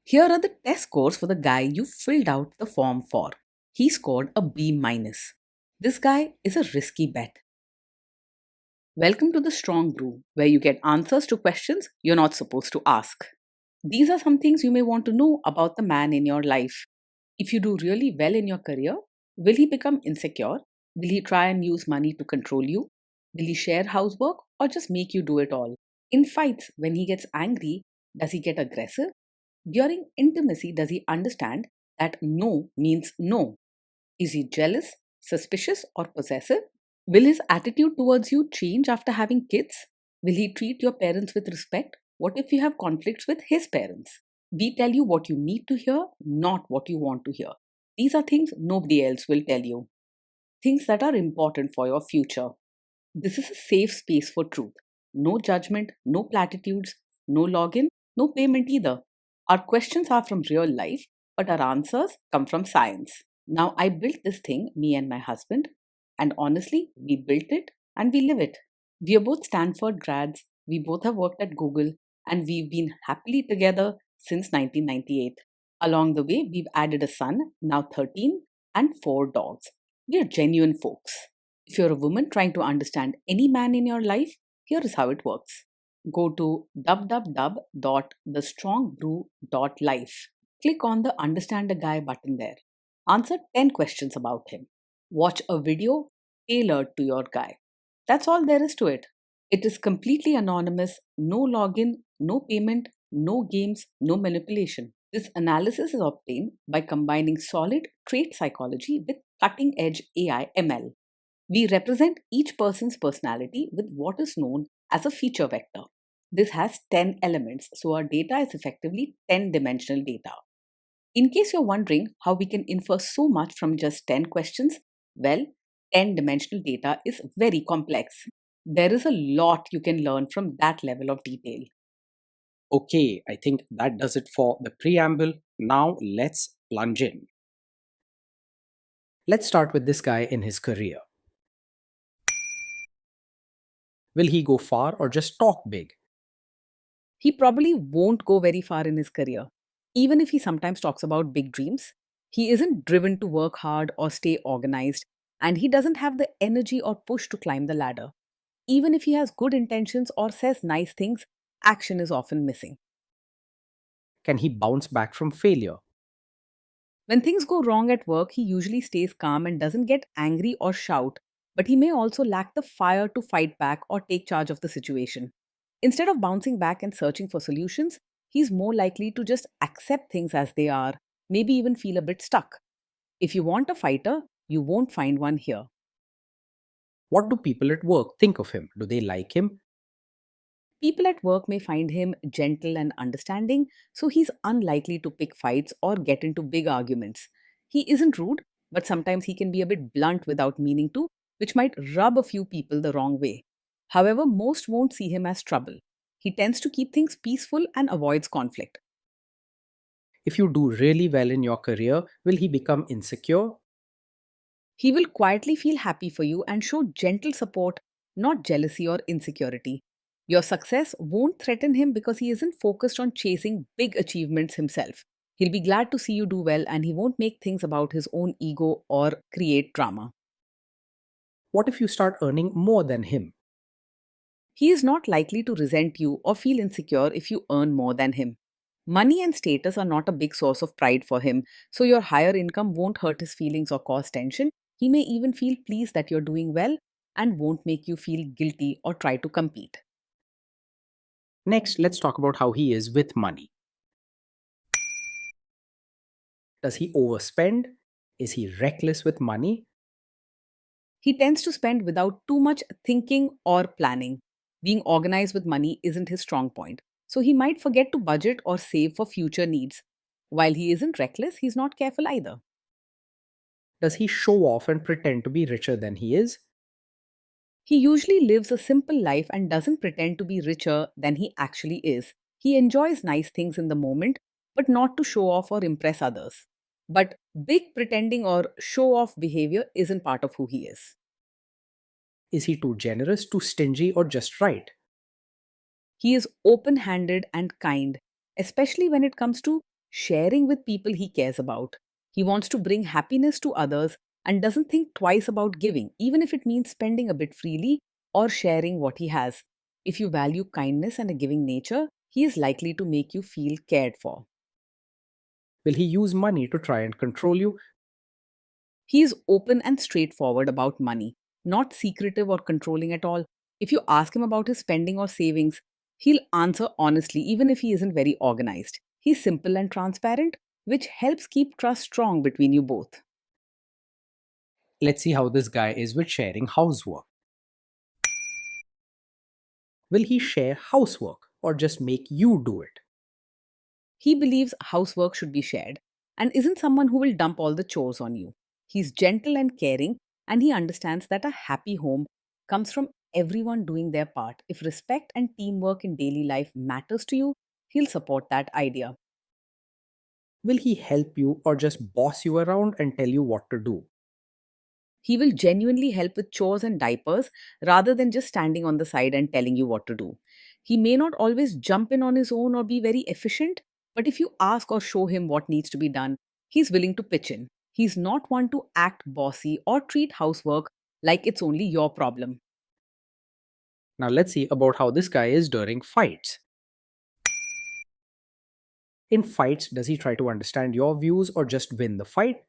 Here are the test scores for the guy you filled out the form for. He scored a B minus. This guy is a risky bet. Welcome to the Strong Brew, where you get answers to questions you're not supposed to ask. These are some things you may want to know about the man in your life. If you do really well in your career, will he become insecure? Will he try and use money to control you? Will he share housework or just make you do it all? In fights, when he gets angry, does he get aggressive? During intimacy, does he understand that no means no? Is he jealous, suspicious, or possessive? Will his attitude towards you change after having kids? Will he treat your parents with respect? What if you have conflicts with his parents? We tell you what you need to hear, not what you want to hear. These are things nobody else will tell you. Things that are important for your future. This is a safe space for truth. No judgment, no platitudes, no login, no payment either. Our questions are from real life, but our answers come from science. Now, I built this thing, me and my husband, and honestly, we built it and we live it. We are both Stanford grads, we both have worked at Google, and we've been happily together since 1998. Along the way, we've added a son, now 13, and 4 dogs. We are genuine folks. If you're a woman trying to understand any man in your life, here is how it works. Go to www.thestrongbrew.life. Click on the Understand a Guy button there. Answer 10 questions about him. Watch a video tailored to your guy. That's all there is to it. It is completely anonymous, no login, no payment, no games, no manipulation. This analysis is obtained by combining solid trait psychology with cutting edge AI ML. We represent each person's personality with what is known as a feature vector. This has 10 elements, so our data is effectively 10-dimensional data. In case you're wondering how we can infer so much from just 10 questions, well, 10-dimensional data is very complex. There is a lot you can learn from that level of detail. Okay, I think that does it for the preamble. Now let's plunge in. Let's start with this guy in his career. Will he go far or just talk big? He probably won't go very far in his career. Even if he sometimes talks about big dreams, he isn't driven to work hard or stay organized, and he doesn't have the energy or push to climb the ladder. Even if he has good intentions or says nice things, action is often missing. Can he bounce back from failure? When things go wrong at work, he usually stays calm and doesn't get angry or shout, but he may also lack the fire to fight back or take charge of the situation. Instead of bouncing back and searching for solutions, he's more likely to just accept things as they are, maybe even feel a bit stuck. If you want a fighter, you won't find one here. What do people at work think of him? Do they like him? People at work may find him gentle and understanding, so he's unlikely to pick fights or get into big arguments. He isn't rude, but sometimes he can be a bit blunt without meaning to, which might rub a few people the wrong way. However, most won't see him as trouble. He tends to keep things peaceful and avoids conflict. If you do really well in your career, will he become insecure? He will quietly feel happy for you and show gentle support, not jealousy or insecurity. Your success won't threaten him because he isn't focused on chasing big achievements himself. He'll be glad to see you do well and he won't make things about his own ego or create drama. What if you start earning more than him? He is not likely to resent you or feel insecure if you earn more than him. Money and status are not a big source of pride for him, so your higher income won't hurt his feelings or cause tension. He may even feel pleased that you're doing well and won't make you feel guilty or try to compete. Next, let's talk about how he is with money. Does he overspend? Is he reckless with money? He tends to spend without too much thinking or planning. Being organized with money isn't his strong point, so he might forget to budget or save for future needs. While he isn't reckless, he's not careful either. Does he show off and pretend to be richer than he is? He usually lives a simple life and doesn't pretend to be richer than he actually is. He enjoys nice things in the moment, but not to show off or impress others. But big pretending or show off behavior isn't part of who he is. Is he too generous, too stingy, or just right? He is open handed and kind, especially when it comes to sharing with people he cares about. He wants to bring happiness to others and doesn't think twice about giving, even if it means spending a bit freely or sharing what he has. If you value kindness and a giving nature, he is likely to make you feel cared for. Will he use money to try and control you? He is open and straightforward about money, not secretive or controlling at all. If you ask him about his spending or savings, he'll answer honestly, even if he isn't very organized. He's simple and transparent, which helps keep trust strong between you both. Let's see how this guy is with sharing housework. Will he share housework or just make you do it? He believes housework should be shared and isn't someone who will dump all the chores on you. He's gentle and caring, and he understands that a happy home comes from everyone doing their part. If respect and teamwork in daily life matters to you, he'll support that idea. Will he help you or just boss you around and tell you what to do? He will genuinely help with chores and diapers rather than just standing on the side and telling you what to do. He may not always jump in on his own or be very efficient, but if you ask or show him what needs to be done, he's willing to pitch in. He's not one to act bossy or treat housework like it's only your problem. Now let's see about how this guy is during fights. In fights, does he try to understand your views or just win the fight?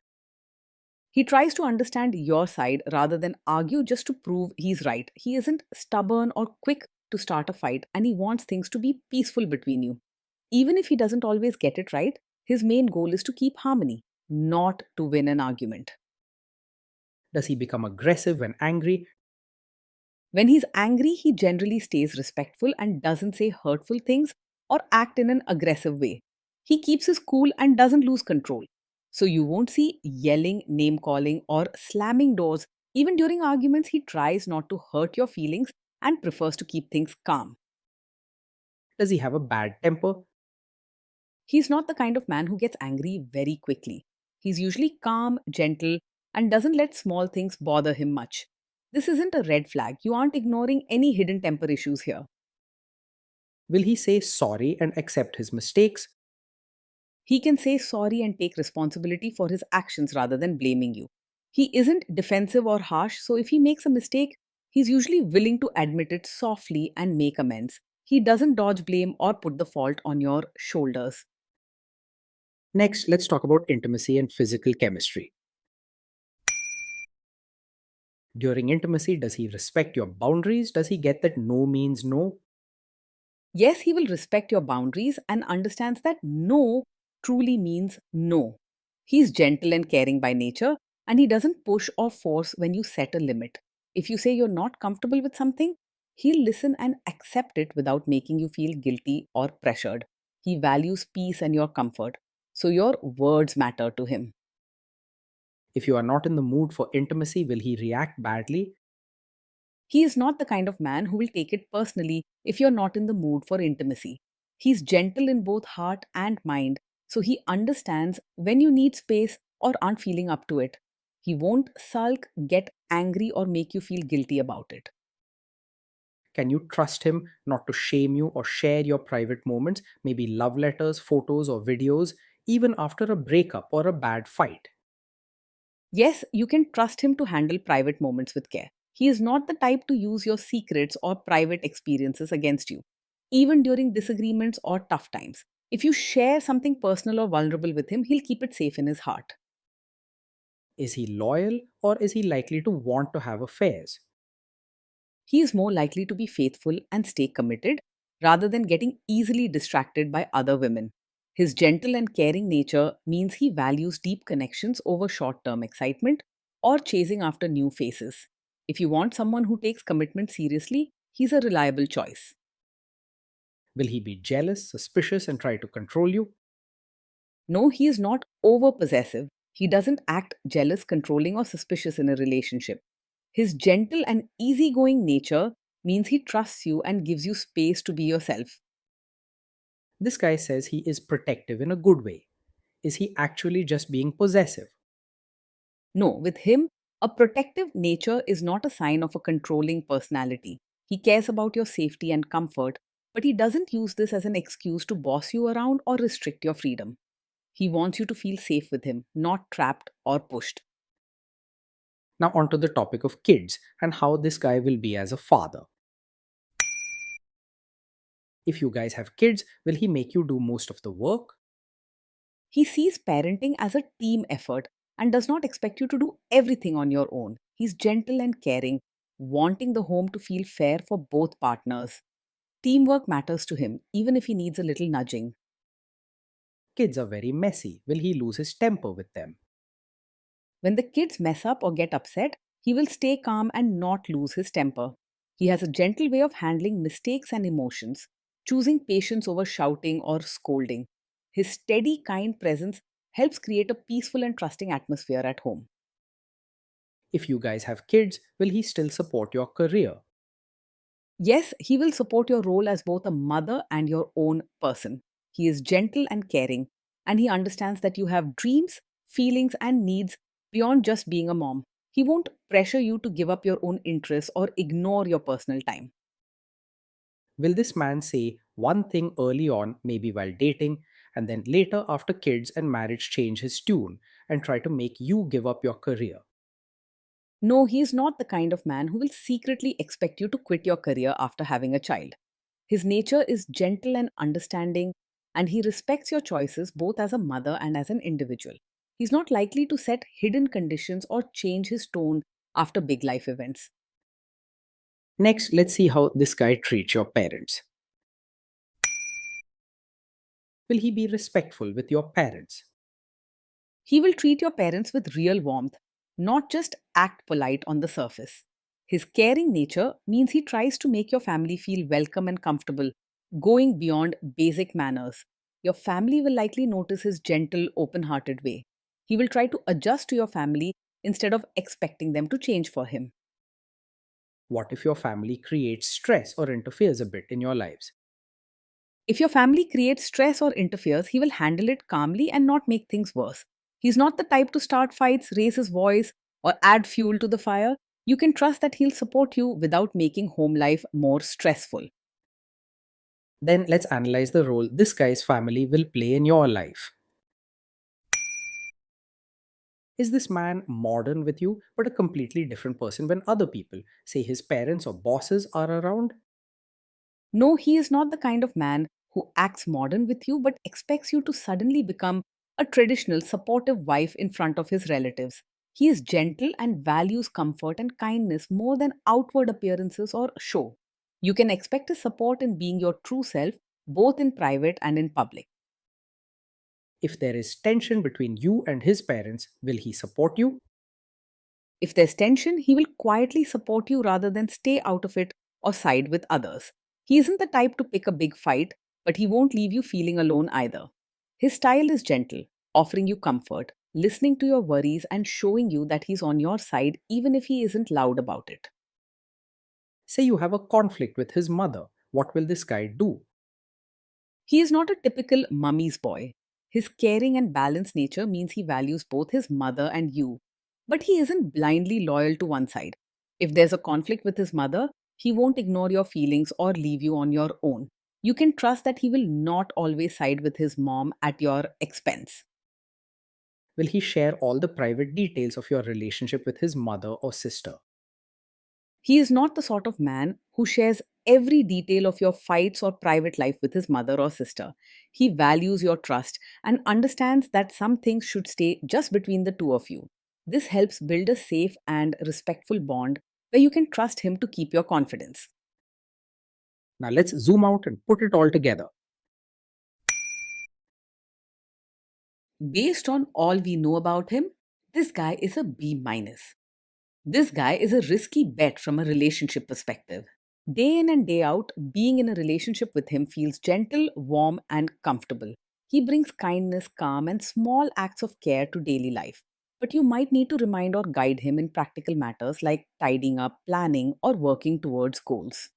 He tries to understand your side rather than argue just to prove he's right. He isn't stubborn or quick to start a fight, and he wants things to be peaceful between you. Even if he doesn't always get it right, his main goal is to keep harmony, not to win an argument. Does he become aggressive when angry? When he's angry, he generally stays respectful and doesn't say hurtful things or act in an aggressive way. He keeps his cool and doesn't lose control. So you won't see yelling, name calling, or slamming doors. Even during arguments, he tries not to hurt your feelings and prefers to keep things calm. Does he have a bad temper? He's not the kind of man who gets angry very quickly. He's usually calm, gentle, and doesn't let small things bother him much. This isn't a red flag. You aren't ignoring any hidden temper issues here. Will he say sorry and accept his mistakes? He can say sorry and take responsibility for his actions rather than blaming you. He isn't defensive or harsh, so if he makes a mistake, he's usually willing to admit it softly and make amends. He doesn't dodge blame or put the fault on your shoulders. Next, let's talk about intimacy and physical chemistry. During intimacy, does he respect your boundaries? Does he get that no means no? Yes, he will respect your boundaries and understands that no truly means no. He's gentle and caring by nature, and he doesn't push or force when you set a limit. If you say you're not comfortable with something, he'll listen and accept it without making you feel guilty or pressured. He values peace and your comfort, so your words matter to him. If you are not in the mood for intimacy, will he react badly? He is not the kind of man who will take it personally if you're not in the mood for intimacy. He's gentle in both heart and mind, so he understands when you need space or aren't feeling up to it. He won't sulk, get angry, or make you feel guilty about it. Can you trust him not to shame you or share your private moments, maybe love letters, photos, or videos, even after a breakup or a bad fight? Yes, you can trust him to handle private moments with care. He is not the type to use your secrets or private experiences against you, even during disagreements or tough times. If you share something personal or vulnerable with him, he'll keep it safe in his heart. Is he loyal or is he likely to want to have affairs? He is more likely to be faithful and stay committed rather than getting easily distracted by other women. His gentle and caring nature means he values deep connections over short term excitement or chasing after new faces. If you want someone who takes commitment seriously, he's a reliable choice. Will he be jealous, suspicious, and try to control you? No, he is not over possessive. He doesn't act jealous, controlling, or suspicious in a relationship. His gentle and easygoing nature means he trusts you and gives you space to be yourself. This guy says he is protective in a good way. Is he actually just being possessive? No, with him, a protective nature is not a sign of a controlling personality. He cares about your safety and comfort, but he doesn't use this as an excuse to boss you around or restrict your freedom. He wants you to feel safe with him, not trapped or pushed. Now, onto the topic of kids and how this guy will be as a father. If you guys have kids, will he make you do most of the work? He sees parenting as a team effort and does not expect you to do everything on your own. He's gentle and caring, wanting the home to feel fair for both partners. Teamwork matters to him, even if he needs a little nudging. Kids are very messy. Will he lose his temper with them? When the kids mess up or get upset, he will stay calm and not lose his temper. He has a gentle way of handling mistakes and emotions, choosing patience over shouting or scolding. His steady, kind presence helps create a peaceful and trusting atmosphere at home. If you guys have kids, will he still support your career? Yes, he will support your role as both a mother and your own person. He is gentle and caring, and he understands that you have dreams, feelings, and needs beyond just being a mom. He won't pressure you to give up your own interests or ignore your personal time. Will this man say one thing early on, maybe while dating, and then later after kids and marriage change his tune and try to make you give up your career? No, he is not the kind of man who will secretly expect you to quit your career after having a child. His nature is gentle and understanding, and he respects your choices both as a mother and as an individual. He's not likely to set hidden conditions or change his tone after big life events. Next, let's see how this guy treats your parents. Will he be respectful with your parents? He will treat your parents with real warmth, not just act polite on the surface. His caring nature means he tries to make your family feel welcome and comfortable, going beyond basic manners. Your family will likely notice his gentle, open hearted way. He will try to adjust to your family instead of expecting them to change for him. What if your family creates stress or interferes a bit in your lives? If your family creates stress or interferes, he will handle it calmly and not make things worse. He's not the type to start fights, raise his voice, or add fuel to the fire. You can trust that he'll support you without making home life more stressful. Then let's analyze the role this guy's family will play in your life. Is this man modern with you, but a completely different person when other people, say his parents or bosses, are around? No, he is not the kind of man who acts modern with you but expects you to suddenly become a traditional, supportive wife in front of his relatives. He is gentle and values comfort and kindness more than outward appearances or show. You can expect his support in being your true self, both in private and in public. If there is tension between you and his parents, will he support you? If there's tension, he will quietly support you rather than stay out of it or side with others. He isn't the type to pick a big fight, but he won't leave you feeling alone either. His style is gentle, offering you comfort, listening to your worries, and showing you that he's on your side even if he isn't loud about it. Say you have a conflict with his mother, what will this guy do? He is not a typical mummy's boy. His caring and balanced nature means he values both his mother and you, but he isn't blindly loyal to one side. If there's a conflict with his mother, he won't ignore your feelings or leave you on your own. You can trust that he will not always side with his mom at your expense. Will he share all the private details of your relationship with his mother or sister? He is not the sort of man who shares every detail of your fights or private life with his mother or sister. He values your trust and understands that some things should stay just between the two of you. This helps build a safe and respectful bond where you can trust him to keep your confidence. Now let's zoom out and put it all together. Based on all we know about him, this guy is a B minus. This guy is a risky bet from a relationship perspective. Day in and day out, being in a relationship with him feels gentle, warm, and comfortable. He brings kindness, calm, and small acts of care to daily life. But you might need to remind or guide him in practical matters like tidying up, planning, or working towards goals.